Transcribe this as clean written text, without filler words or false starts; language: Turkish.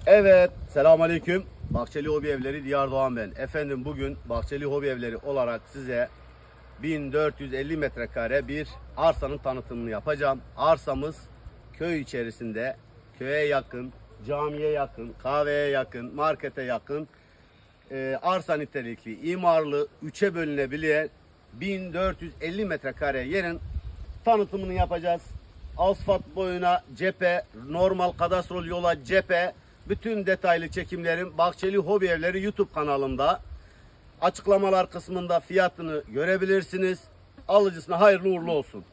Evet, selamünaleyküm. Bahçeli Hobi Evleri Diyar Doğan ben. Efendim bugün Bahçeli Hobi Evleri olarak size 1450 metrekare bir arsanın tanıtımını yapacağım. Arsamız köy içerisinde, köye yakın, camiye yakın, kahveye yakın, markete yakın, arsa nitelikli, imarlı, 3'e bölünebilen 1450 metrekare yerin tanıtımını yapacağız. Asfalt boyuna cephe, normal kadastrol yola cephe, bütün detaylı çekimlerim Bahçeli Hobi Evleri YouTube kanalımda. Açıklamalar kısmında fiyatını görebilirsiniz. Alıcısına hayırlı uğurlu olsun.